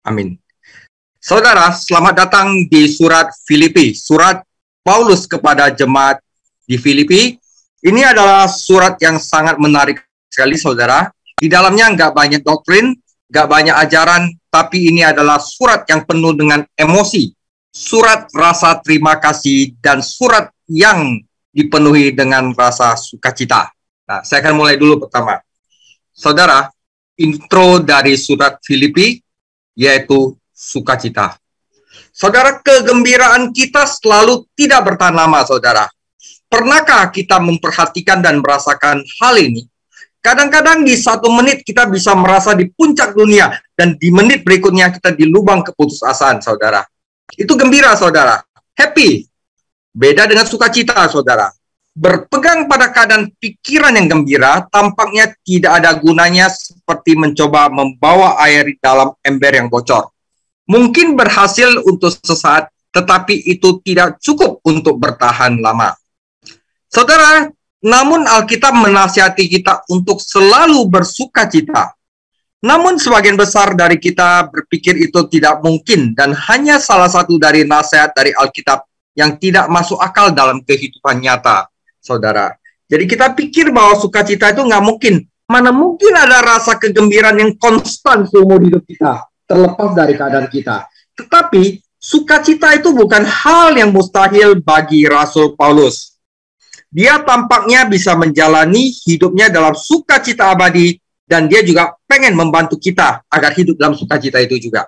Amin. Saudara, selamat datang di surat Filipi, surat Paulus kepada jemaat di Filipi. Ini adalah surat yang sangat menarik sekali, saudara. Di dalamnya nggak banyak doktrin, nggak banyak ajaran, tapi ini adalah surat yang penuh dengan emosi, surat rasa terima kasih, dan surat yang dipenuhi dengan rasa sukacita. Nah, saya akan mulai dulu pertama. Saudara, intro dari surat Filipi, yaitu sukacita. Saudara, kegembiraan kita selalu tidak bertahan lama, saudara. Pernahkah kita memperhatikan dan merasakan hal ini? Kadang-kadang di 1 menit kita bisa merasa di puncak dunia, dan di menit berikutnya kita di lubang keputusasaan, saudara. Itu gembira, saudara. Happy. Beda dengan sukacita, saudara. Berpegang pada keadaan pikiran yang gembira tampaknya tidak ada gunanya, seperti mencoba membawa air dalam ember yang bocor. Mungkin berhasil untuk sesaat, tetapi itu tidak cukup untuk bertahan lama. Saudara, namun Alkitab menasihati kita untuk selalu bersukacita. Namun sebagian besar dari kita berpikir itu tidak mungkin, dan hanya salah satu dari nasihat dari Alkitab yang tidak masuk akal dalam kehidupan nyata, saudara. Jadi kita pikir bahwa sukacita itu nggak mungkin. Mana mungkin ada rasa kegembiraan yang konstan seumur hidup kita, terlepas dari keadaan kita. Tetapi sukacita itu bukan hal yang mustahil bagi Rasul Paulus. Dia tampaknya bisa menjalani hidupnya dalam sukacita abadi, dan dia juga pengen membantu kita agar hidup dalam sukacita itu juga.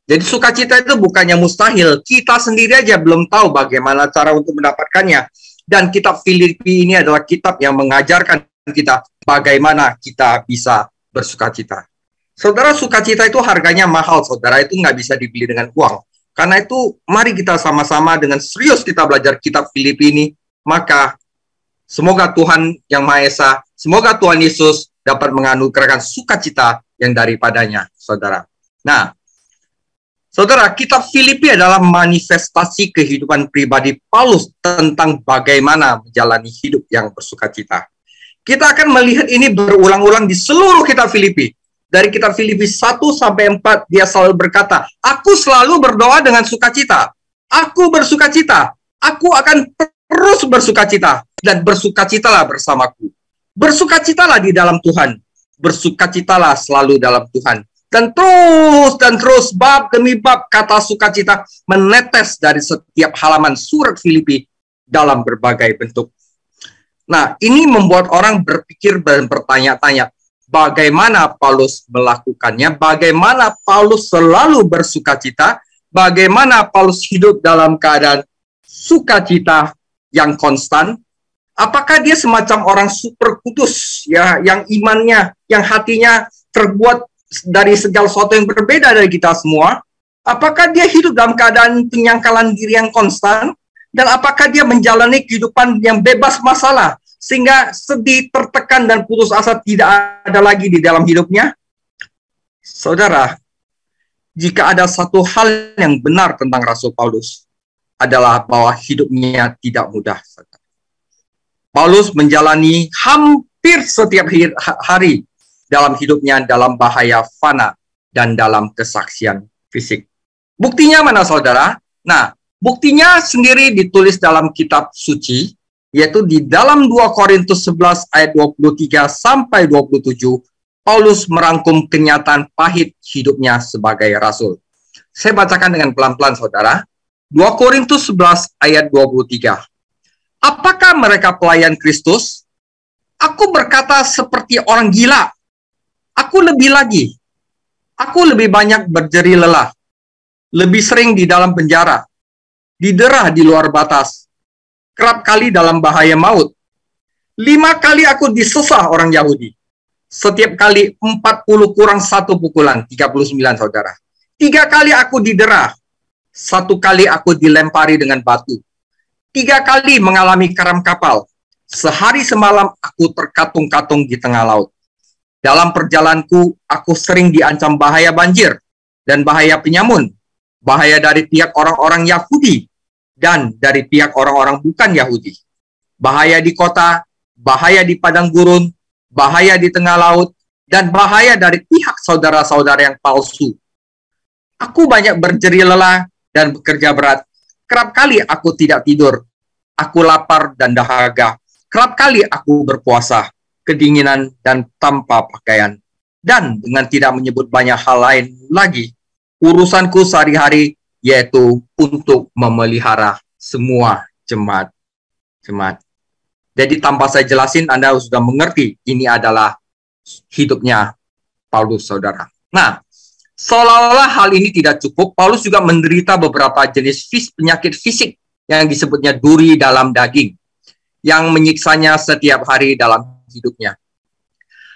Jadi sukacita itu bukannya mustahil, kita sendiri aja belum tahu bagaimana cara untuk mendapatkannya. Dan kitab Filipi ini adalah kitab yang mengajarkan kita bagaimana kita bisa bersukacita. Saudara, sukacita itu harganya mahal, saudara. Itu nggak bisa dibeli dengan uang. Karena itu, mari kita sama-sama dengan serius kita belajar kitab Filipi ini. Maka, semoga Tuhan Yang Maha Esa, semoga Tuhan Yesus dapat menganugerahkan sukacita yang daripadanya, saudara. Nah, saudara, kitab Filipi adalah manifestasi kehidupan pribadi Paulus tentang bagaimana menjalani hidup yang bersukacita. Kita akan melihat ini berulang-ulang di seluruh kitab Filipi. Dari kitab Filipi 1-4, dia selalu berkata, aku selalu berdoa dengan sukacita. Aku bersukacita. Aku akan terus bersukacita. Dan bersukacitalah bersamaku. Bersukacitalah di dalam Tuhan. Bersukacitalah selalu dalam Tuhan. Dan terus, bab demi bab kata sukacita menetes dari setiap halaman surat Filipi dalam berbagai bentuk. Nah, ini membuat orang berpikir dan bertanya-tanya, bagaimana Paulus melakukannya, bagaimana Paulus selalu bersukacita, bagaimana Paulus hidup dalam keadaan sukacita yang konstan. Apakah dia semacam orang super kudus, ya, yang imannya, yang hatinya terbuat dari segala sesuatu yang berbeda dari kita semua? Apakah dia hidup dalam keadaan penyangkalan diri yang konstan? Dan apakah dia menjalani kehidupan yang bebas masalah, sehingga sedih, tertekan, dan putus asa tidak ada lagi di dalam hidupnya? Saudara, jika ada satu hal yang benar tentang Rasul Paulus, adalah bahwa hidupnya tidak mudah. Paulus menjalani hampir setiap hari dalam hidupnya dalam bahaya fana dan dalam kesaksian fisik. Buktinya mana, saudara? Nah, buktinya sendiri ditulis dalam kitab suci, yaitu di dalam 2 Korintus 11 ayat 23 sampai 27, Paulus merangkum kenyataan pahit hidupnya sebagai rasul. Saya bacakan dengan pelan-pelan, saudara. 2 Korintus 11 ayat 23. Apakah mereka pelayan Kristus? Aku berkata seperti orang gila. Aku lebih lagi. Aku lebih banyak berjeri lelah. Lebih sering di dalam penjara. Didera di luar batas. Kerap kali dalam bahaya maut. 5 kali aku disesah orang Yahudi. Setiap kali 40 kurang 1 pukulan. 39, saudara. 3 kali aku didera. 1 kali aku dilempari dengan batu. 3 kali mengalami karam kapal. Sehari semalam aku terkatung-katung di tengah laut. Dalam perjalananku, aku sering diancam bahaya banjir dan bahaya penyamun, bahaya dari pihak orang-orang Yahudi dan dari pihak orang-orang bukan Yahudi, bahaya di kota, bahaya di padang gurun, bahaya di tengah laut, dan bahaya dari pihak saudara-saudara yang palsu. Aku banyak berjerih lelah dan bekerja berat. Kerap kali aku tidak tidur. Aku lapar dan dahaga. Kerap kali aku berpuasa, kedinginan dan tanpa pakaian. Dan dengan tidak menyebut banyak hal lain lagi, urusanku sehari-hari yaitu untuk memelihara semua jemaat. Jadi tanpa saya jelasin, Anda sudah mengerti ini adalah hidupnya Paulus, saudara. Nah, seolah-olah hal ini tidak cukup, Paulus juga menderita beberapa jenis penyakit fisik yang disebutnya duri dalam daging, yang menyiksanya setiap hari dalam hidupnya.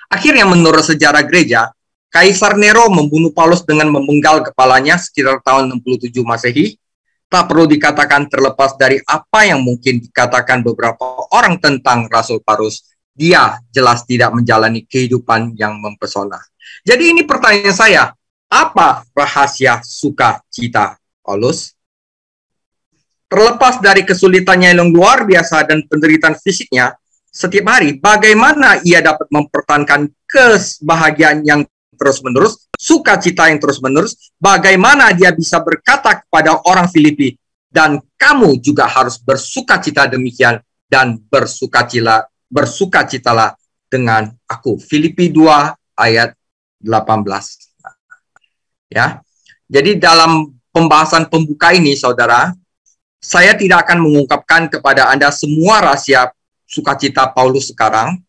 Akhirnya menurut sejarah gereja, Kaisar Nero membunuh Paulus dengan memenggal kepalanya sekitar tahun 67 Masehi. Tak perlu dikatakan terlepas dari apa yang mungkin dikatakan beberapa orang tentang Rasul Paulus, dia jelas tidak menjalani kehidupan yang mempesona. Jadi ini pertanyaan saya, apa rahasia sukacita Paulus? Terlepas dari kesulitannya yang luar biasa dan penderitaan fisiknya setiap hari, bagaimana ia dapat mempertahankan kebahagiaan yang terus-menerus, sukacita yang terus-menerus, bagaimana dia bisa berkata kepada orang Filipi, dan kamu juga harus bersukacita demikian, dan bersukacitalah dengan aku. Filipi 2 ayat 18. Ya. Jadi dalam pembahasan pembuka ini, saudara, saya tidak akan mengungkapkan kepada Anda semua rahasia sukacita Paulus sekarang,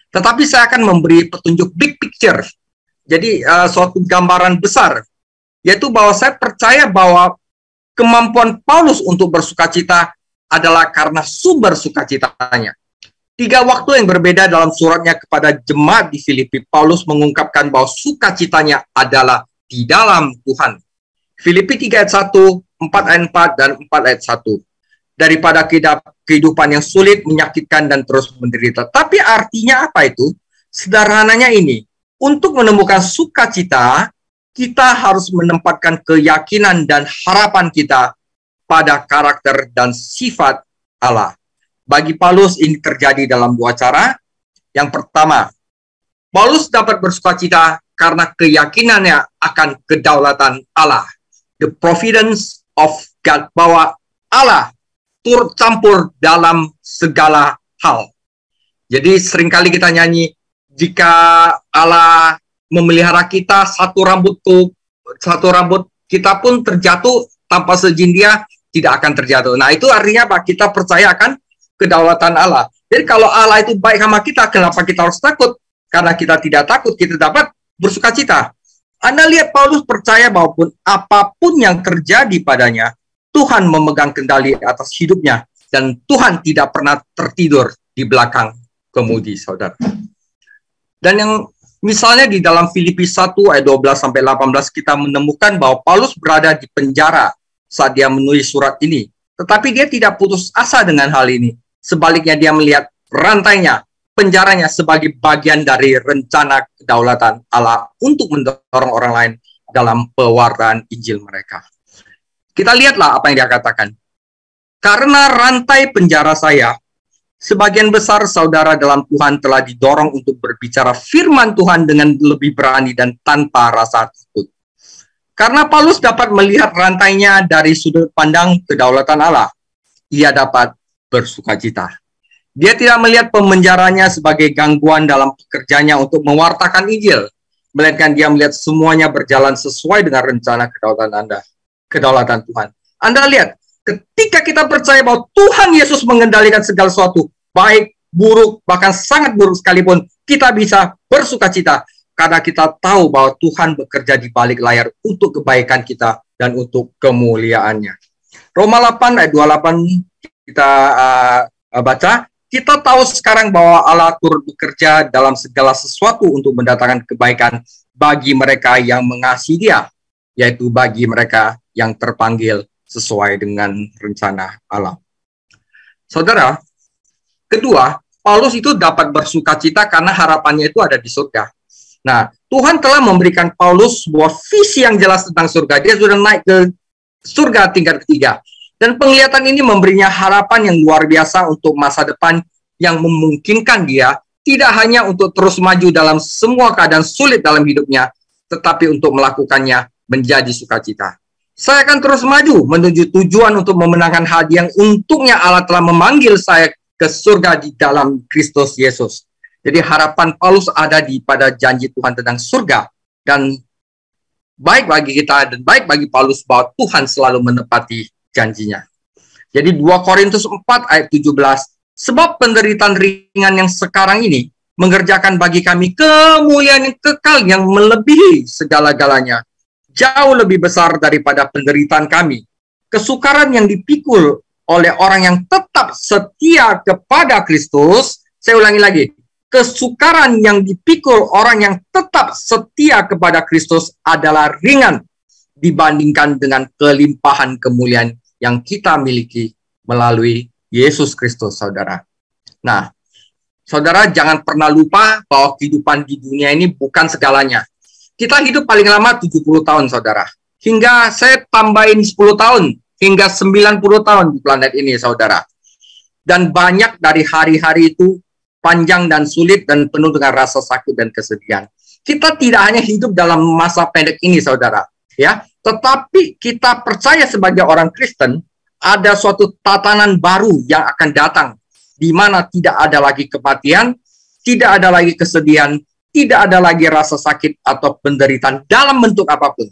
tetapi saya akan memberi petunjuk big picture. Jadi suatu gambaran besar, yaitu bahwa saya percaya bahwa kemampuan Paulus untuk bersukacita adalah karena sumber sukacitanya. 3 waktu yang berbeda dalam suratnya kepada jemaat di Filipi, Paulus mengungkapkan bahwa sukacitanya adalah di dalam Tuhan. Filipi 3 ayat 1, 4 ayat 4, dan 4 ayat 1. Daripada kehidupan yang sulit, menyakitkan, dan terus menderita. Tapi artinya apa itu? Sederhananya ini, untuk menemukan sukacita, kita harus menempatkan keyakinan dan harapan kita pada karakter dan sifat Allah. Bagi Paulus ini terjadi dalam 2 cara. Yang pertama, Paulus dapat bersukacita karena keyakinannya akan kedaulatan Allah. The providence of God, bahwa Allah turut campur dalam segala hal. Jadi seringkali kita nyanyi, jika Allah memelihara kita, satu rambut kita pun terjatuh, tanpa seizin Dia tidak akan terjatuh. Nah, itu artinya apa? Kita percaya akan kedaulatan Allah. Jadi kalau Allah itu baik sama kita, kenapa kita harus takut? Karena kita tidak takut, kita dapat bersukacita. Anda lihat Paulus percaya bahwa apapun yang terjadi padanya, Tuhan memegang kendali atas hidupnya, dan Tuhan tidak pernah tertidur di belakang kemudi, saudara. Dan yang misalnya di dalam Filipi 1 ayat 12-18 kita menemukan bahwa Paulus berada di penjara saat dia menulis surat ini. Tetapi dia tidak putus asa dengan hal ini. Sebaliknya dia melihat rantainya, penjaranya sebagai bagian dari rencana kedaulatan Allah untuk mendorong orang lain dalam pewartaan Injil mereka. Kita lihatlah apa yang dia katakan. Karena rantai penjara saya, sebagian besar saudara dalam Tuhan telah didorong untuk berbicara firman Tuhan dengan lebih berani dan tanpa rasa takut. Karena Paulus dapat melihat rantainya dari sudut pandang kedaulatan Allah, ia dapat bersukacita. Dia tidak melihat pemenjaranya sebagai gangguan dalam pekerjaannya untuk mewartakan Injil, melainkan dia melihat semuanya berjalan sesuai dengan rencana kedaulatan Tuhan. Anda lihat, ketika kita percaya bahwa Tuhan Yesus mengendalikan segala sesuatu, baik, buruk, bahkan sangat buruk sekalipun, kita bisa bersukacita karena kita tahu bahwa Tuhan bekerja di balik layar untuk kebaikan kita dan untuk kemuliaannya. Roma 8 ayat 28 kita baca, kita tahu sekarang bahwa Allah turut bekerja dalam segala sesuatu untuk mendatangkan kebaikan bagi mereka yang mengasihi Dia, yaitu bagi mereka yang terpanggil sesuai dengan rencana Allah. Saudara, kedua, Paulus itu dapat bersukacita karena harapannya itu ada di surga. Nah, Tuhan telah memberikan Paulus sebuah visi yang jelas tentang surga. Dia sudah naik ke surga tingkat ketiga. Dan penglihatan ini memberinya harapan yang luar biasa untuk masa depan yang memungkinkan dia tidak hanya untuk terus maju dalam semua keadaan sulit dalam hidupnya, tetapi untuk melakukannya menjadi sukacita. Saya akan terus maju menuju tujuan untuk memenangkan hadiah yang untungnya Allah telah memanggil saya ke surga di dalam Kristus Yesus. Jadi harapan Paulus ada pada janji Tuhan tentang surga. Dan baik bagi kita dan baik bagi Paulus bahwa Tuhan selalu menepati janjinya. Jadi 2 Korintus 4 ayat 17, sebab penderitaan ringan yang sekarang ini mengerjakan bagi kami kemuliaan yang kekal yang melebihi segala-galanya, jauh lebih besar daripada penderitaan kami. Kesukaran yang dipikul oleh orang yang tetap setia kepada Kristus, saya ulangi lagi, kesukaran yang dipikul orang yang tetap setia kepada Kristus adalah ringan dibandingkan dengan kelimpahan kemuliaan yang kita miliki melalui Yesus Kristus, saudara. Nah, saudara jangan pernah lupa bahwa kehidupan di dunia ini bukan segalanya. Kita hidup paling lama 70 tahun, saudara. Hingga saya tambahin 10 tahun, hingga 90 tahun di planet ini, saudara. Dan banyak dari hari-hari itu panjang dan sulit dan penuh dengan rasa sakit dan kesedihan. Kita tidak hanya hidup dalam masa pendek ini, saudara, ya, tetapi kita percaya sebagai orang Kristen ada suatu tatanan baru yang akan datang, di mana tidak ada lagi kematian, tidak ada lagi kesedihan, tidak ada lagi rasa sakit atau penderitaan dalam bentuk apapun.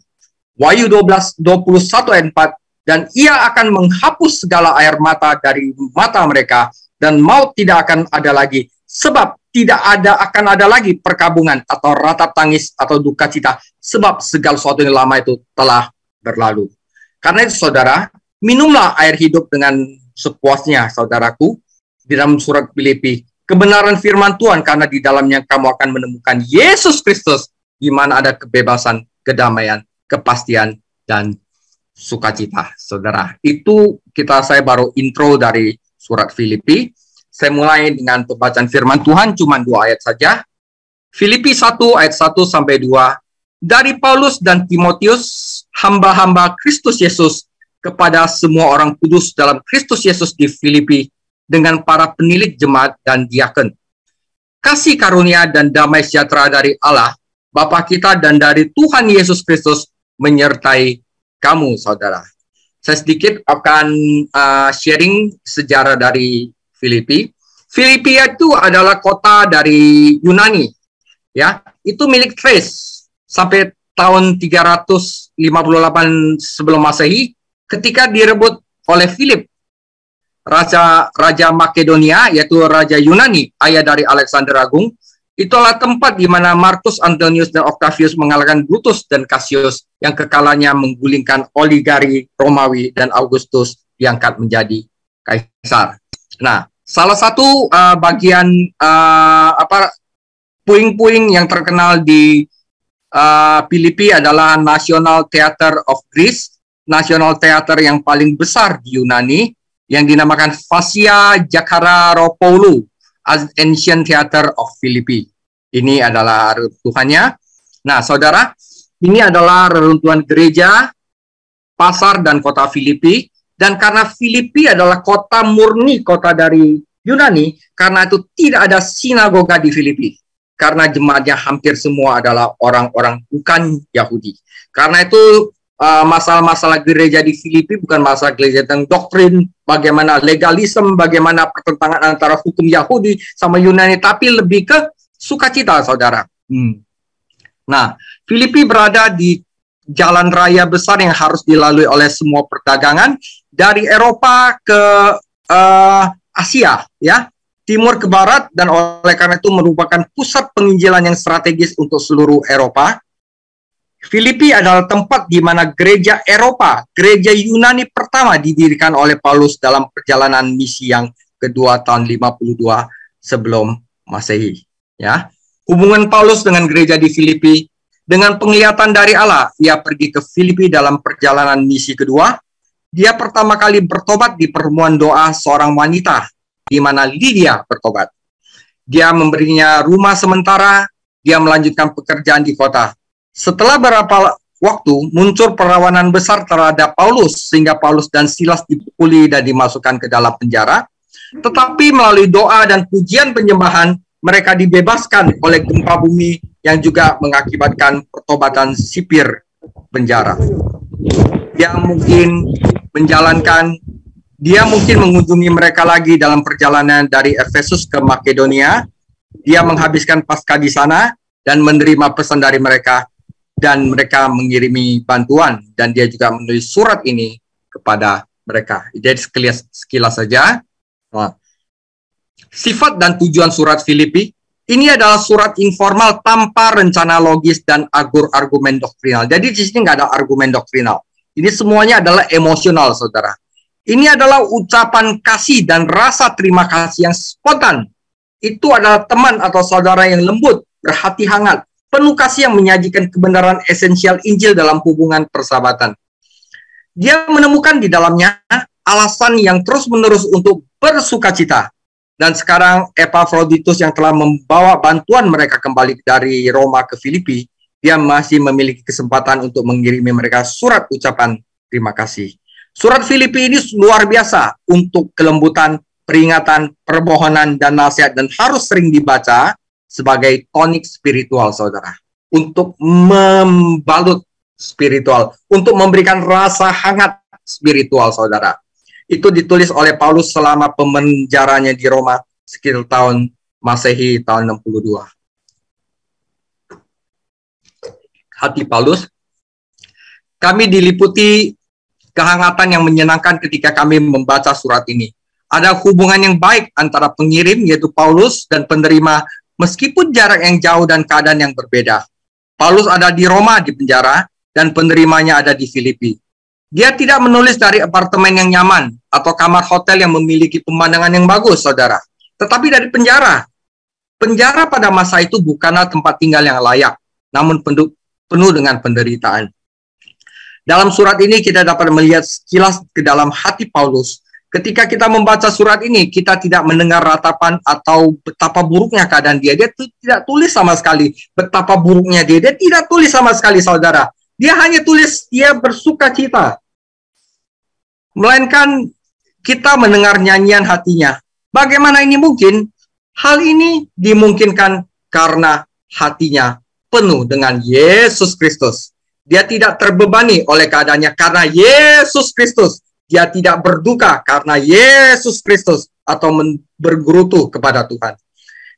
Wahyu 12:21 ayat 4, dan ia akan menghapus segala air mata dari mata mereka, dan maut tidak akan ada lagi, sebab tidak akan ada lagi perkabungan atau ratap tangis atau duka cita, sebab segala sesuatu yang lama itu telah berlalu. Karena itu, saudara, minumlah air hidup dengan sepuasnya, saudaraku, di dalam surat Filipi. Kebenaran firman Tuhan, karena di dalamnya kamu akan menemukan Yesus Kristus, di mana ada kebebasan, kedamaian, kepastian, dan sukacita, saudara. Itu saya baru intro dari surat Filipi. Saya mulai dengan pembacaan firman Tuhan, cuma 2 ayat saja. Filipi 1 ayat 1 sampai 2. Dari Paulus dan Timotius, hamba-hamba Kristus Yesus, kepada semua orang kudus dalam Kristus Yesus di Filipi, dengan para penilik jemaat dan diaken. Kasih karunia dan damai sejahtera dari Allah, Bapa kita, dan dari Tuhan Yesus Kristus menyertai kamu, saudara. Saya sedikit akan sharing sejarah dari Filipi. Filipi itu adalah kota dari Yunani, ya. Itu milik Thrace sampai tahun 358 sebelum Masehi, ketika direbut oleh Philip, Raja Makedonia, yaitu Raja Yunani, ayah dari Alexander Agung. Itulah tempat di mana Marcus Antonius dan Octavius mengalahkan Brutus dan Cassius, yang kekalannya menggulingkan oligari Romawi, dan Augustus diangkat menjadi kaisar. Nah, salah satu bagian puing-puing yang terkenal di Filipi adalah National Theatre of Greece, National Theater yang paling besar di Yunani, yang dinamakan Fascia Jakararopoulou, Ancient Theater of Filipi. Ini adalah reruntuhannya. Nah, saudara, ini adalah reruntuhan gereja, pasar, dan kota Filipi. Dan karena Filipi adalah kota murni, kota dari Yunani, karena itu tidak ada sinagoga di Filipi. Karena jemaatnya hampir semua adalah orang-orang bukan Yahudi. Karena itu masalah-masalah gereja di Filipi bukan masalah gereja tentang doktrin, bagaimana legalisme, bagaimana pertentangan antara hukum Yahudi sama Yunani, tapi lebih ke sukacita, saudara. Nah, Filipi berada di jalan raya besar yang harus dilalui oleh semua perdagangan dari Eropa ke Asia, ya, timur ke barat, dan oleh karena itu merupakan pusat penginjilan yang strategis untuk seluruh Eropa. Filipi adalah tempat di mana gereja Eropa, gereja Yunani pertama didirikan oleh Paulus dalam perjalanan misi yang kedua tahun 52 sebelum Masehi. Ya, hubungan Paulus dengan gereja di Filipi, dengan penglihatan dari Allah, ia pergi ke Filipi dalam perjalanan misi kedua. Dia pertama kali bertobat di pertemuan doa seorang wanita, di mana Lydia bertobat. Dia memberinya rumah sementara, dia melanjutkan pekerjaan di kota. Setelah beberapa waktu, muncul perlawanan besar terhadap Paulus, sehingga Paulus dan Silas dipukuli dan dimasukkan ke dalam penjara. Tetapi melalui doa dan pujian penyembahan, mereka dibebaskan oleh gempa bumi yang juga mengakibatkan pertobatan sipir penjara. Dia mungkin mengunjungi mereka lagi dalam perjalanan dari Efesus ke Makedonia. Dia menghabiskan Paskah di sana dan menerima pesan dari mereka, dan mereka mengirimi bantuan, dan dia juga menulis surat ini kepada mereka. Jadi sekilas saja. Nah, sifat dan tujuan surat Filipi, ini adalah surat informal tanpa rencana logis dan argumen doktrinal. Jadi di sini nggak ada argumen doktrinal. Ini semuanya adalah emosional, saudara. Ini adalah ucapan kasih dan rasa terima kasih yang spontan. Itu adalah teman atau saudara yang lembut, berhati hangat, penuh kasih yang menyajikan kebenaran esensial Injil dalam hubungan persahabatan. Dia menemukan di dalamnya alasan yang terus-menerus untuk bersukacita. Dan sekarang Epafroditus yang telah membawa bantuan mereka kembali dari Roma ke Filipi, dia masih memiliki kesempatan untuk mengirimi mereka surat ucapan terima kasih. Surat Filipi ini luar biasa untuk kelembutan, peringatan, permohonan, dan nasihat, dan harus sering dibaca sebagai tonik spiritual, saudara. Untuk membalut spiritual, untuk memberikan rasa hangat spiritual, saudara. Itu ditulis oleh Paulus selama pemenjaranya di Roma sekitar tahun Masehi tahun 62. Hati Paulus, kami diliputi kehangatan yang menyenangkan ketika kami membaca surat ini. Ada hubungan yang baik antara pengirim, yaitu Paulus, dan penerima, meskipun jarak yang jauh dan keadaan yang berbeda. Paulus ada di Roma di penjara, dan penerimanya ada di Filipi. Dia tidak menulis dari apartemen yang nyaman atau kamar hotel yang memiliki pemandangan yang bagus, saudara. Tetapi dari penjara. Penjara pada masa itu bukanlah tempat tinggal yang layak, namun penuh dengan penderitaan. Dalam surat ini kita dapat melihat sekilas ke dalam hati Paulus. Ketika kita membaca surat ini, kita tidak mendengar ratapan atau betapa buruknya keadaan dia. Dia tidak tulis sama sekali betapa buruknya dia. Dia tidak tulis sama sekali, saudara. Dia hanya tulis dia bersuka cita. Melainkan kita mendengar nyanyian hatinya. Bagaimana ini mungkin? Hal ini dimungkinkan karena hatinya penuh dengan Yesus Kristus. Dia tidak terbebani oleh keadaannya karena Yesus Kristus. Dia tidak berduka karena Yesus Kristus atau bergerutu kepada Tuhan.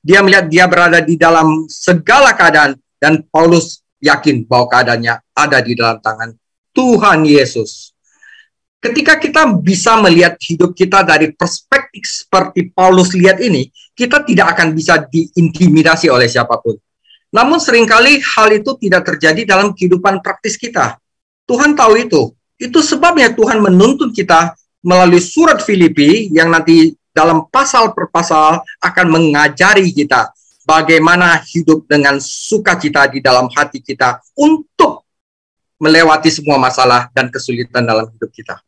Dia melihat dia berada di dalam segala keadaan, dan Paulus yakin bahwa keadaannya ada di dalam tangan Tuhan Yesus. Ketika kita bisa melihat hidup kita dari perspektif seperti Paulus lihat ini, kita tidak akan bisa diintimidasi oleh siapapun. Namun seringkali hal itu tidak terjadi dalam kehidupan praktis kita. Tuhan tahu itu. Itu sebabnya Tuhan menuntun kita melalui surat Filipi yang nanti dalam pasal per pasal akan mengajari kita bagaimana hidup dengan sukacita di dalam hati kita untuk melewati semua masalah dan kesulitan dalam hidup kita.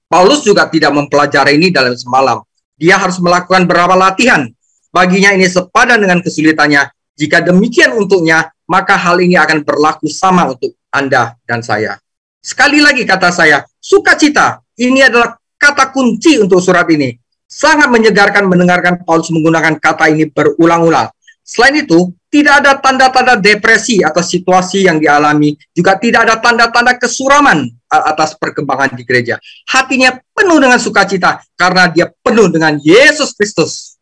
Paulus juga tidak mempelajari ini dalam semalam. Dia harus melakukan beberapa latihan. Baginya ini sepadan dengan kesulitannya. Jika demikian untuknya, maka hal ini akan berlaku sama untuk Anda dan saya. Sekali lagi kata saya, sukacita. Ini adalah kata kunci untuk surat ini. Sangat menyegarkan mendengarkan Paulus menggunakan kata ini berulang-ulang. Selain itu, tidak ada tanda-tanda depresi atau situasi yang dialami. Juga tidak ada tanda-tanda kesuraman atas perkembangan di gereja. Hatinya penuh dengan sukacita karena dia penuh dengan Yesus Kristus.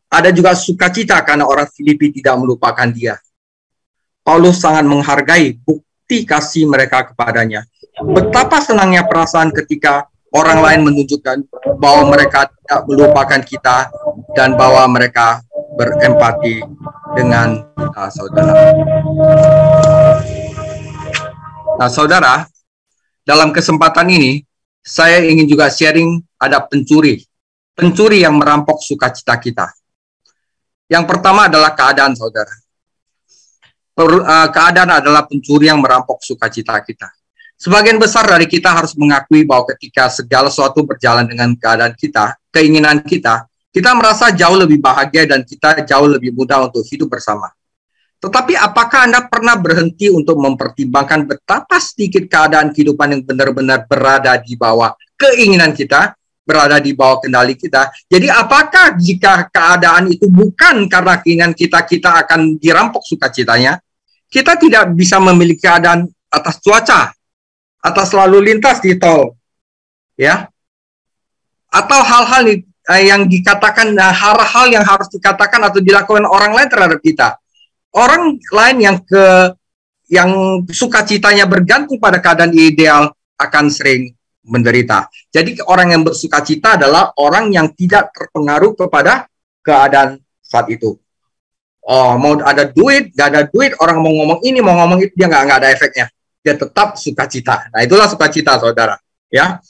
Ada juga sukacita karena orang Filipi tidak melupakan dia. Paulus sangat menghargai bukti kasih mereka kepadanya. Betapa senangnya perasaan ketika orang lain menunjukkan bahwa mereka tidak melupakan kita dan bahwa mereka berempati dengan saudara. Nah, saudara, dalam kesempatan ini saya ingin juga sharing ada pencuri yang merampok sukacita kita. Yang pertama adalah keadaan, saudara. Keadaan adalah pencuri yang merampok sukacita kita. Sebagian besar dari kita harus mengakui bahwa ketika segala sesuatu berjalan dengan keadaan kita, keinginan kita merasa jauh lebih bahagia dan kita jauh lebih mudah untuk hidup bersama. Tetapi apakah Anda pernah berhenti untuk mempertimbangkan betapa sedikit keadaan kehidupan yang benar-benar berada di bawah keinginan kita, berada di bawah kendali kita? Jadi apakah jika keadaan itu bukan karena keinginan kita akan dirampok sukacitanya? Kita tidak bisa memiliki keadaan atas cuaca, atas lalu lintas di tol, ya, atau hal-hal yang dikatakan, hal-hal yang harus dikatakan atau dilakukan orang lain terhadap kita. Orang lain yang sukacitanya bergantung pada keadaan ideal akan sering menderita. Jadi orang yang bersukacita adalah orang yang tidak terpengaruh kepada keadaan saat itu. Oh, mau ada duit, gak ada duit, orang mau ngomong ini, mau ngomong itu, dia nggak ada efeknya. Dia tetap sukacita. Nah, itulah sukacita, saudara. Ya.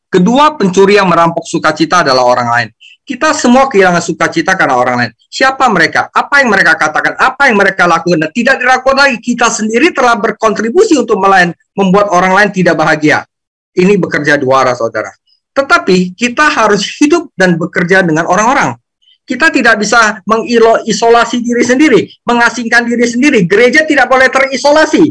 Kedua, pencuri yang merampok sukacita adalah orang lain. Kita semua kehilangan sukacita karena orang lain. Siapa mereka? Apa yang mereka katakan? Apa yang mereka lakukan? Dan tidak dilakukan lagi. Kita sendiri telah berkontribusi untuk membuat orang lain tidak bahagia. Ini bekerja dua arah, saudara. Tetapi kita harus hidup dan bekerja dengan orang-orang. Kita tidak bisa mengisolasi diri sendiri, mengasingkan diri sendiri. Gereja tidak boleh terisolasi.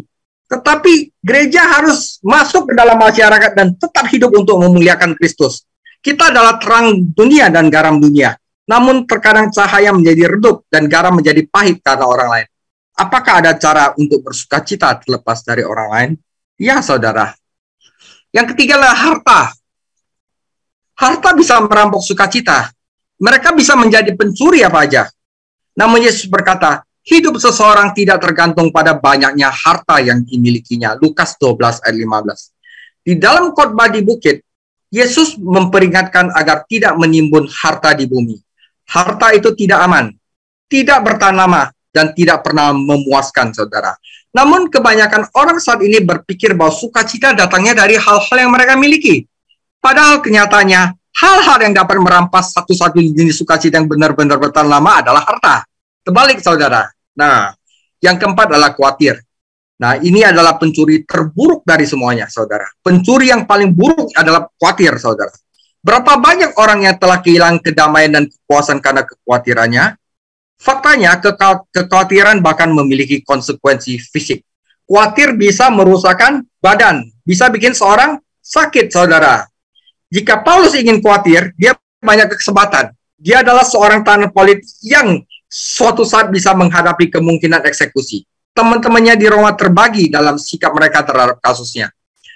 Tetapi gereja harus masuk ke dalam masyarakat dan tetap hidup untuk memuliakan Kristus. Kita adalah terang dunia dan garam dunia. Namun terkadang cahaya menjadi redup dan garam menjadi pahit karena orang lain. Apakah ada cara untuk bersukacita terlepas dari orang lain? Ya, saudara. Yang ketiga adalah harta. Harta bisa merampok sukacita. Mereka bisa menjadi pencuri apa aja. Namun Yesus berkata, hidup seseorang tidak tergantung pada banyaknya harta yang dimilikinya. Lukas 12 ayat 15. Di dalam khotbah di bukit, Yesus memperingatkan agar tidak menimbun harta di bumi. Harta itu tidak aman, tidak bertahan lama, dan tidak pernah memuaskan, saudara. Namun kebanyakan orang saat ini berpikir bahwa sukacita datangnya dari hal-hal yang mereka miliki. Padahal kenyataannya, hal-hal yang dapat merampas satu-satunya jenis sukacita yang benar-benar bertahan lama adalah harta. Terbalik, saudara. Nah, yang keempat adalah khawatir. Nah, ini adalah pencuri terburuk dari semuanya, saudara. Pencuri yang paling buruk adalah khawatir, saudara. Berapa banyak orang yang telah kehilangan kedamaian dan kepuasan karena kekhawatirannya? Faktanya, kekhawatiran bahkan memiliki konsekuensi fisik. Khawatir bisa merusakkan badan, bisa bikin seorang sakit, saudara. Jika Paulus ingin khawatir, dia banyak kesempatan. Dia adalah seorang tahanan politik yang suatu saat bisa menghadapi kemungkinan eksekusi. Teman-temannya di Roma terbagi dalam sikap mereka terhadap kasusnya.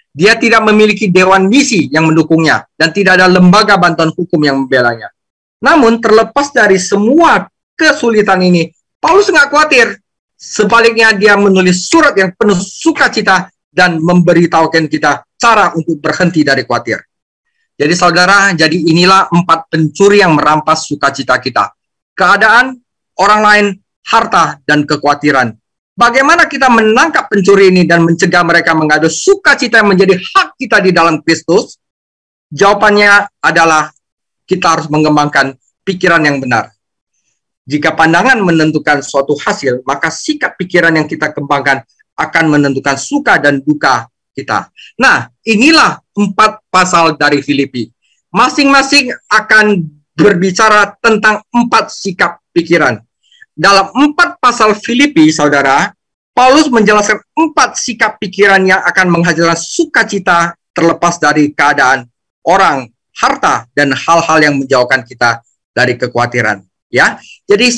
Dia tidak memiliki dewan misi yang mendukungnya, dan tidak ada lembaga bantuan hukum yang membelanya. Namun, terlepas dari semua kesulitan ini, Paulus nggak khawatir. Sebaliknya, dia menulis surat yang penuh sukacita dan memberitahukan kita cara untuk berhenti dari khawatir. Jadi, saudara, jadi inilah 4 pencuri yang merampas sukacita kita. Keadaan, orang lain, harta, dan kekhawatiran. Bagaimana kita menangkap pencuri ini dan mencegah mereka mengadu sukacita yang menjadi hak kita di dalam Kristus? Jawabannya adalah kita harus mengembangkan pikiran yang benar. Jika pandangan menentukan suatu hasil, maka sikap pikiran yang kita kembangkan akan menentukan suka dan duka kita. Nah, inilah 4 pasal dari Filipi. Masing-masing akan berbicara tentang 4 sikap pikiran. Dalam 4 pasal Filipi, saudara, Paulus menjelaskan 4 sikap pikiran yang akan menghasilkan sukacita terlepas dari keadaan orang, harta, dan hal-hal yang menjauhkan kita dari kekhawatiran. Ya, jadi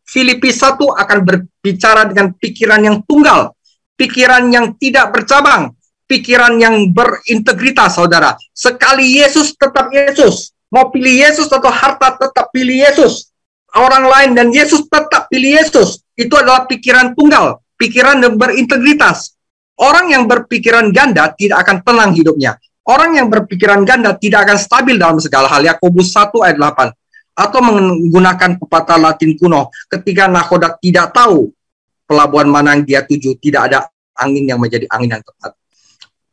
Filipi 1 akan berbicara dengan pikiran yang tunggal, pikiran yang tidak bercabang, pikiran yang berintegritas, saudara. Sekali Yesus tetap Yesus, mau pilih Yesus atau harta tetap pilih Yesus. Orang lain dan Yesus tetap pilih Yesus. Itu adalah pikiran tunggal, pikiran yang berintegritas. Orang yang berpikiran ganda tidak akan tenang hidupnya. Orang yang berpikiran ganda tidak akan stabil dalam segala hal. Yakobus 1 ayat 8. Atau menggunakan pepatah Latin kuno, ketika nakoda tidak tahu pelabuhan mana yang dia tuju, tidak ada angin yang menjadi angin yang tepat.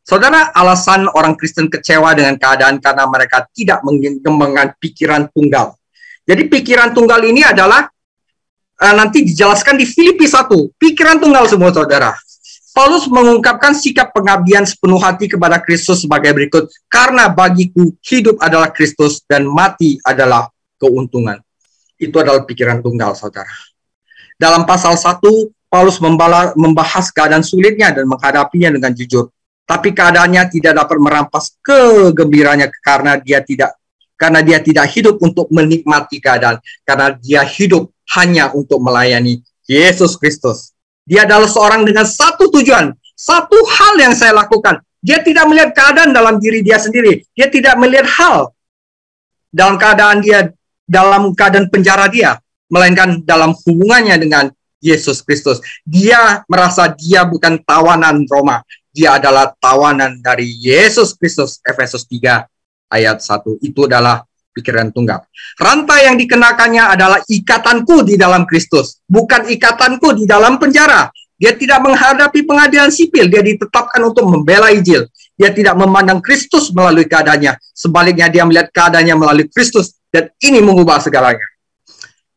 Saudara, alasan orang Kristen kecewa dengan keadaan karena mereka tidak mengembangkan pikiran tunggal. Jadi pikiran tunggal ini adalah nanti dijelaskan di Filipi 1. Pikiran tunggal semua, saudara. Paulus mengungkapkan sikap pengabdian sepenuh hati kepada Kristus sebagai berikut. Karena bagiku hidup adalah Kristus dan mati adalah keuntungan. Itu adalah pikiran tunggal, saudara. Dalam pasal 1, Paulus membahas keadaan sulitnya dan menghadapinya dengan jujur. Tapi keadaannya tidak dapat merampas kegembiraannya karena dia tidak hidup untuk menikmati keadaan, karena dia hidup hanya untuk melayani Yesus Kristus. Dia adalah seorang dengan satu tujuan, Satu hal yang saya lakukan, dia tidak melihat keadaan dalam diri dia sendiri. Dia tidak melihat hal dalam keadaan penjara dia, melainkan dalam hubungannya dengan Yesus Kristus. Dia merasa dia bukan tawanan Roma. Dia adalah tawanan dari Yesus Kristus. Efesus 3 ayat 1. Itu adalah pikiran tunggal. Rantai yang dikenakannya adalah ikatanku di dalam Kristus, bukan ikatanku di dalam penjara. Dia tidak menghadapi pengadilan sipil, dia ditetapkan untuk membela Injil. Dia tidak memandang Kristus melalui keadaannya. Sebaliknya dia melihat keadaannya melalui Kristus, dan ini mengubah segalanya.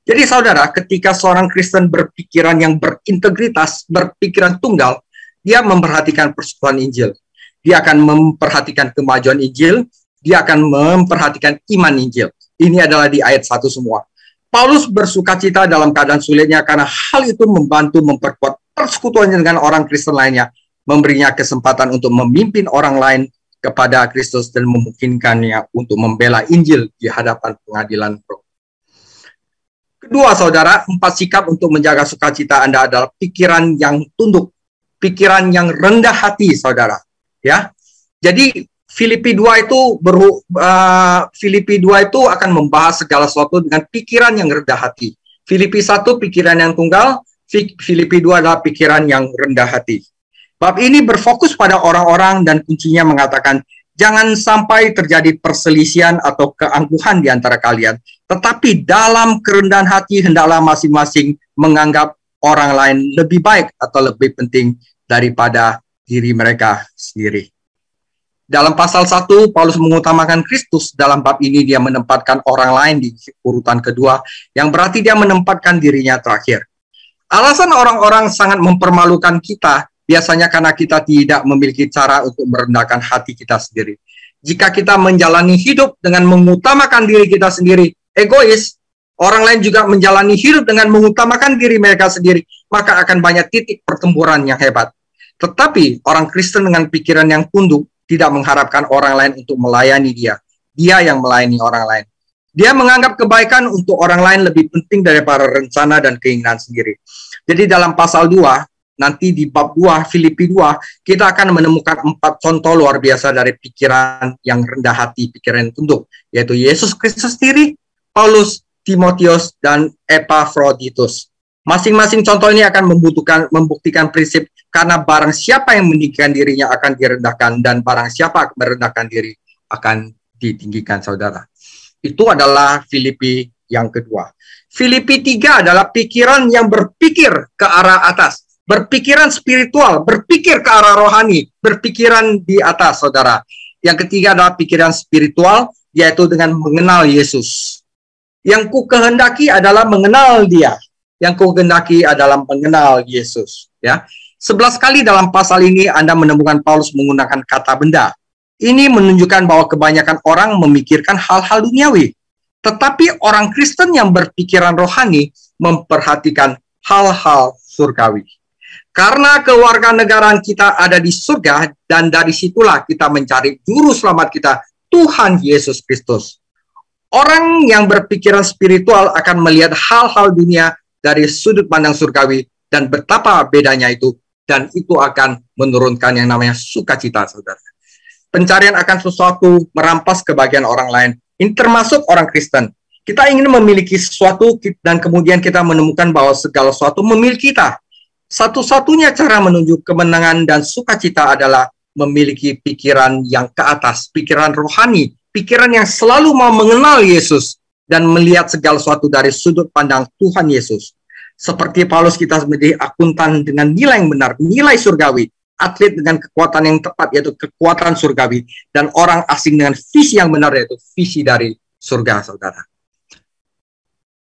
Jadi saudara, ketika seorang Kristen berpikiran yang berintegritas, berpikiran tunggal, dia memperhatikan persekutuan Injil. Dia akan memperhatikan kemajuan Injil, dia akan memperhatikan iman Injil. Ini adalah di ayat 1 semua. Paulus bersukacita dalam keadaan sulitnya karena hal itu membantu memperkuat persekutuannya dengan orang Kristen lainnya, memberinya kesempatan untuk memimpin orang lain kepada Kristus dan memungkinkannya untuk membela Injil di hadapan pengadilan Roma. Kedua, saudara, 4 sikap untuk menjaga sukacita Anda adalah pikiran yang tunduk, pikiran yang rendah hati, saudara. Ya, jadi Filipi 2 itu akan membahas segala sesuatu dengan pikiran yang rendah hati. Filipi 1 pikiran yang tunggal, Filipi 2 adalah pikiran yang rendah hati. Bab ini berfokus pada orang-orang dan kuncinya mengatakan, jangan sampai terjadi perselisihan atau keangkuhan di antara kalian, tetapi dalam kerendahan hati hendaklah masing-masing menganggap orang lain lebih baik atau lebih penting daripada diri mereka sendiri. Dalam pasal 1, Paulus mengutamakan Kristus. Dalam bab ini dia menempatkan orang lain di urutan kedua, yang berarti dia menempatkan dirinya terakhir. Alasan orang-orang sangat mempermalukan kita biasanya karena kita tidak memiliki cara untuk merendahkan hati kita sendiri. Jika kita menjalani hidup dengan mengutamakan diri kita sendiri, egois, orang lain juga menjalani hidup dengan mengutamakan diri mereka sendiri, maka akan banyak titik pertempuran yang hebat. Tetapi orang Kristen dengan pikiran yang tunduk tidak mengharapkan orang lain untuk melayani dia. Dia yang melayani orang lain. Dia menganggap kebaikan untuk orang lain lebih penting daripada rencana dan keinginan sendiri. Jadi dalam pasal 2, nanti di bab 2, Filipi 2, kita akan menemukan 4 contoh luar biasa dari pikiran yang rendah hati, pikiran yang tunduk, yaitu Yesus Kristus sendiri, Paulus, Timotius, dan Epaphroditus. Masing-masing contoh ini akan membuktikan prinsip, karena barang siapa yang meninggikan dirinya akan direndahkan, dan barang siapa merendahkan diri akan ditinggikan, saudara. Itu adalah Filipi yang kedua. Filipi 3 adalah pikiran yang berpikir ke arah atas. Berpikiran spiritual, berpikir ke arah rohani, berpikiran di atas, saudara. Yang ketiga adalah pikiran spiritual, yaitu dengan mengenal Yesus. Yang ku kehendaki adalah mengenal dia. Yang ku kehendaki adalah mengenal Yesus. Ya, 11 kali dalam pasal ini Anda menemukan Paulus menggunakan kata benda. Ini menunjukkan bahwa kebanyakan orang memikirkan hal-hal duniawi. Tetapi orang Kristen yang berpikiran rohani memperhatikan hal-hal surgawi. Karena kewarganegaraan kita ada di surga, dan dari situlah kita mencari juru selamat kita, Tuhan Yesus Kristus. Orang yang berpikiran spiritual akan melihat hal-hal dunia dari sudut pandang surgawi, dan betapa bedanya itu, dan itu akan menurunkan yang namanya sukacita, saudara. Pencarian akan sesuatu merampas kebahagiaan orang lain, ini termasuk orang Kristen. Kita ingin memiliki sesuatu, dan kemudian kita menemukan bahwa segala sesuatu memiliki kita. Satu-satunya cara menuju kemenangan dan sukacita adalah memiliki pikiran yang ke atas, pikiran rohani, pikiran yang selalu mau mengenal Yesus dan melihat segala sesuatu dari sudut pandang Tuhan Yesus. Seperti Paulus, kita menjadi akuntan dengan nilai yang benar, nilai surgawi, atlet dengan kekuatan yang tepat, yaitu kekuatan surgawi, dan orang asing dengan visi yang benar, yaitu visi dari surga, saudara.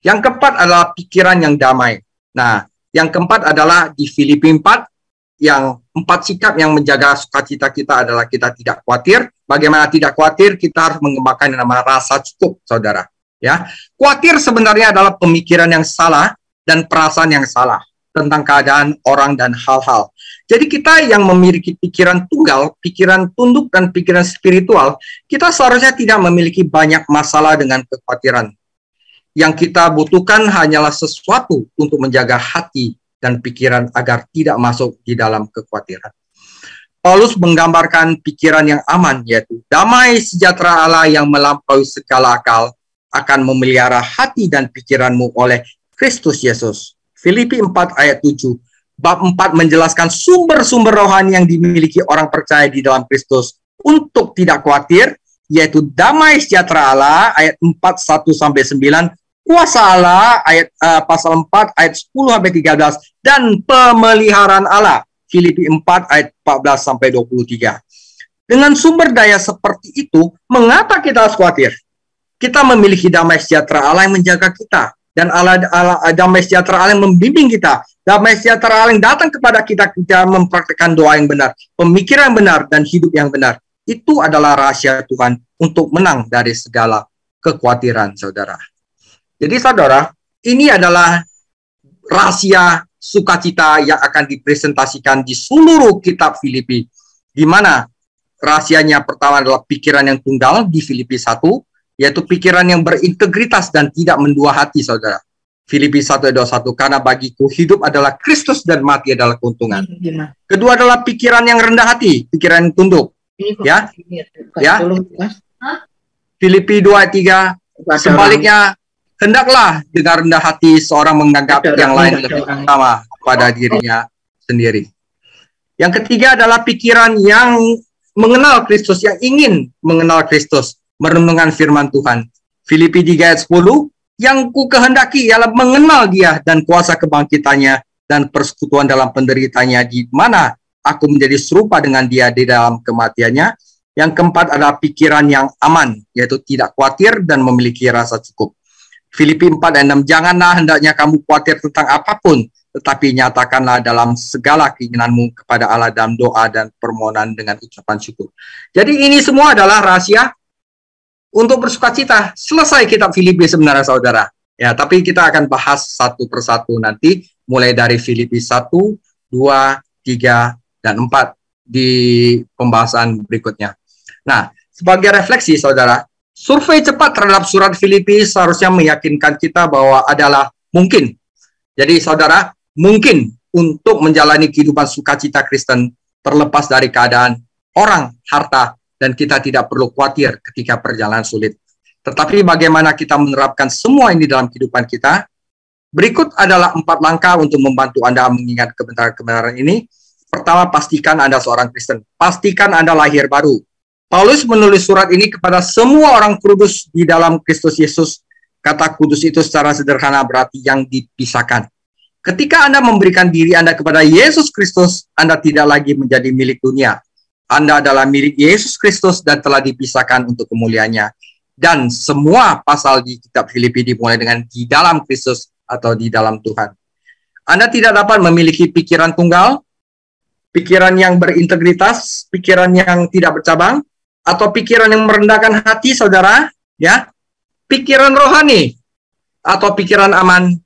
Yang keempat adalah pikiran yang damai. Nah, yang keempat adalah di Filipi 4, yang 4 sikap yang menjaga sukacita kita adalah kita tidak khawatir. Bagaimana tidak khawatir? Kita harus mengembangkan yang namanya rasa cukup, saudara. Ya, khawatir sebenarnya adalah pemikiran yang salah dan perasaan yang salah tentang keadaan orang dan hal-hal. Jadi kita yang memiliki pikiran tunggal, pikiran tunduk, dan pikiran spiritual, kita seharusnya tidak memiliki banyak masalah dengan kekhawatiran. Yang kita butuhkan hanyalah sesuatu untuk menjaga hati dan pikiran agar tidak masuk di dalam kekhawatiran. Paulus menggambarkan pikiran yang aman, yaitu damai sejahtera Allah yang melampaui segala akal akan memelihara hati dan pikiranmu oleh Kristus Yesus. Filipi 4 ayat 7. Bab 4 menjelaskan sumber-sumber rohani yang dimiliki orang percaya di dalam Kristus untuk tidak khawatir, yaitu damai sejahtera Allah ayat 4 1-9, kuasa Allah ayat pasal 4 ayat 10-13, dan pemeliharaan Allah Filipi 4 ayat 14-23. Dengan sumber daya seperti itu, mengapa kita harus khawatir? Kita memiliki damai sejahtera Allah yang menjaga kita, dan damai sejahtera Allah yang membimbing kita. Damai sejahtera Allah yang datang kepada kita mempraktikkan doa yang benar, pemikiran yang benar, dan hidup yang benar. Itu adalah rahasia Tuhan untuk menang dari segala kekhawatiran, saudara. Jadi, saudara, ini adalah rahasia sukacita yang akan dipresentasikan di seluruh kitab Filipi, di mana rahasianya pertama adalah pikiran yang tunggal di Filipi 1, yaitu pikiran yang berintegritas dan tidak mendua hati, saudara. Filipi 1 ayat 21, karena bagiku hidup adalah Kristus dan mati adalah keuntungan. Kedua adalah pikiran yang rendah hati, pikiran yang tunduk. Ya, Filipi 2 ayat 3, sebaliknya hendaklah dengan rendah hati seorang menganggap yang lain lebih utama pada dirinya sendiri. Yang ketiga adalah pikiran yang mengenal Kristus, yang ingin mengenal Kristus, merenungkan firman Tuhan. Filipi 3 ayat 10, yang ku kehendaki ialah mengenal Dia dan kuasa kebangkitannya dan persekutuan dalam penderitanya, di mana aku menjadi serupa dengan Dia di dalam kematiannya. Yang keempat adalah pikiran yang aman, yaitu tidak khawatir dan memiliki rasa cukup. Filipi 4 ayat 6, janganlah hendaknya kamu khawatir tentang apapun, tetapi nyatakanlah dalam segala keinginanmu kepada Allah dalam doa dan permohonan dengan ucapan syukur. Jadi ini semua adalah rahasia untuk bersukacita. Selesai kitab Filipi sebenarnya, saudara. Ya, tapi kita akan bahas satu persatu nanti, mulai dari Filipi 1, 2, 3, dan 4 di pembahasan berikutnya. Nah, sebagai refleksi, saudara, survei cepat terhadap surat Filipi seharusnya meyakinkan kita bahwa adalah mungkin. Jadi, saudara, mungkin untuk menjalani kehidupan sukacita Kristen terlepas dari keadaan orang, harta, dan kita tidak perlu khawatir ketika perjalanan sulit. Tetapi bagaimana kita menerapkan semua ini dalam kehidupan kita? Berikut adalah 4 langkah untuk membantu Anda mengingat kebenaran ini. Pertama, pastikan Anda seorang Kristen. Pastikan Anda lahir baru. Paulus menulis surat ini kepada semua orang kudus di dalam Kristus Yesus. Kata kudus itu secara sederhana berarti yang dipisahkan. Ketika Anda memberikan diri Anda kepada Yesus Kristus, Anda tidak lagi menjadi milik dunia. Anda adalah milik Yesus Kristus dan telah dipisahkan untuk kemuliaannya. Dan semua pasal di kitab Filipi dimulai dengan di dalam Kristus atau di dalam Tuhan. Anda tidak dapat memiliki pikiran tunggal, pikiran yang berintegritas, pikiran yang tidak bercabang, atau pikiran yang merendahkan hati, saudara, ya, pikiran rohani atau pikiran aman,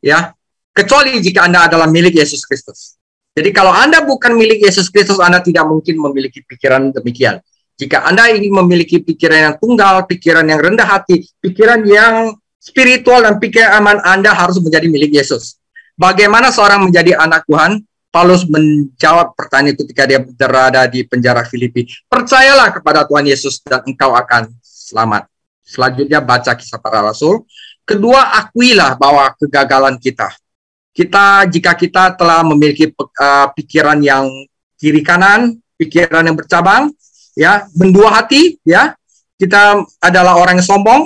ya, kecuali jika Anda adalah milik Yesus Kristus. Jadi kalau Anda bukan milik Yesus Kristus, Anda tidak mungkin memiliki pikiran demikian. Jika Anda ingin memiliki pikiran yang tunggal, pikiran yang rendah hati, pikiran yang spiritual dan pikiran aman, Anda harus menjadi milik Yesus. Bagaimana seorang menjadi anak Tuhan? Paulus menjawab pertanyaan itu ketika dia berada di penjara Filipi. Percayalah kepada Tuhan Yesus dan engkau akan selamat. Selanjutnya baca Kisah Para Rasul. Kedua, akuilah bahwa kegagalan kita. Jika kita telah memiliki pikiran yang kiri kanan, pikiran yang bercabang, ya, mendua hati, ya, kita adalah orang yang sombong,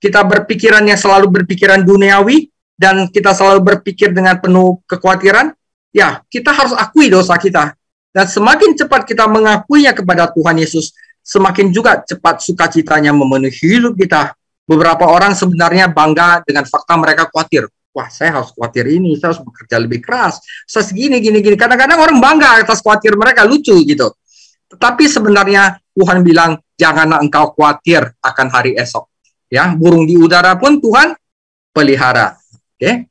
kita berpikiran yang selalu berpikiran duniawi, dan kita selalu berpikir dengan penuh kekhawatiran, ya, kita harus akui dosa kita. Dan semakin cepat kita mengakuinya kepada Tuhan Yesus, semakin juga cepat sukacitanya memenuhi hidup kita. Beberapa orang sebenarnya bangga dengan fakta mereka khawatir. Wah, saya harus khawatir ini, saya harus bekerja lebih keras, saya segini. Kadang-kadang orang bangga atas khawatir mereka, lucu gitu. Tetapi sebenarnya Tuhan bilang, janganlah engkau khawatir akan hari esok. Ya, burung di udara pun Tuhan pelihara. Oke.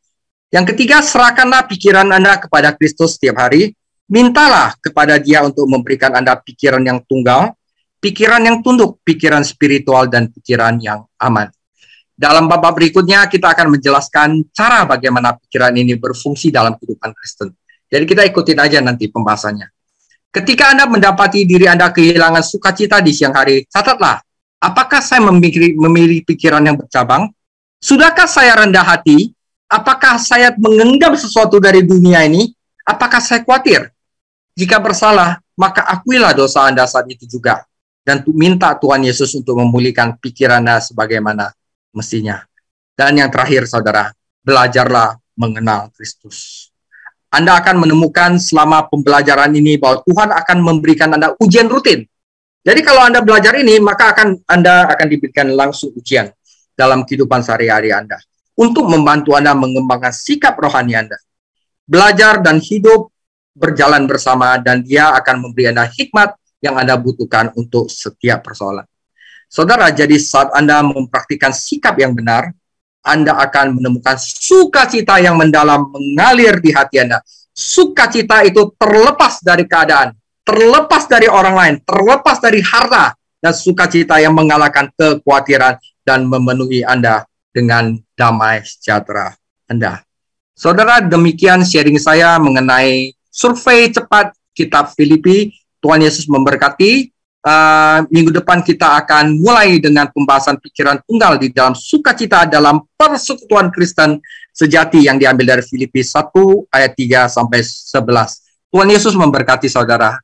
Yang ketiga, serahkanlah pikiran Anda kepada Kristus setiap hari. Mintalah kepada Dia untuk memberikan Anda pikiran yang tunggal, pikiran yang tunduk, pikiran spiritual, dan pikiran yang aman. Dalam bab berikutnya, kita akan menjelaskan cara bagaimana pikiran ini berfungsi dalam kehidupan Kristen. Jadi kita ikutin aja nanti pembahasannya. Ketika Anda mendapati diri Anda kehilangan sukacita di siang hari, catatlah, apakah saya memiliki pikiran yang bercabang? Sudahkah saya rendah hati? Apakah saya mengenggam sesuatu dari dunia ini? Apakah saya khawatir? Jika bersalah, maka akuilah dosa Anda saat itu juga. Dan minta Tuhan Yesus untuk memulihkan pikiran Anda sebagaimana mestinya. Dan yang terakhir, saudara, belajarlah mengenal Kristus. Anda akan menemukan selama pembelajaran ini bahwa Tuhan akan memberikan Anda ujian rutin. Jadi kalau Anda belajar ini, maka Anda akan diberikan langsung ujian dalam kehidupan sehari-hari Anda untuk membantu Anda mengembangkan sikap rohani Anda. Belajar dan hidup berjalan bersama, dan Dia akan memberi Anda hikmat yang Anda butuhkan untuk setiap persoalan. Saudara, jadi saat Anda mempraktikkan sikap yang benar, Anda akan menemukan sukacita yang mendalam mengalir di hati Anda. Sukacita itu terlepas dari keadaan, terlepas dari orang lain, terlepas dari harta, dan sukacita yang mengalahkan kekhawatiran dan memenuhi Anda dengan damai sejahtera Anda. Saudara, demikian sharing saya mengenai survei cepat kitab Filipi. Tuhan Yesus memberkati. Minggu depan kita akan mulai dengan pembahasan pikiran tunggal di dalam sukacita dalam persekutuan Kristen sejati yang diambil dari Filipi 1 ayat 3 sampai 11. Tuhan Yesus memberkati saudara.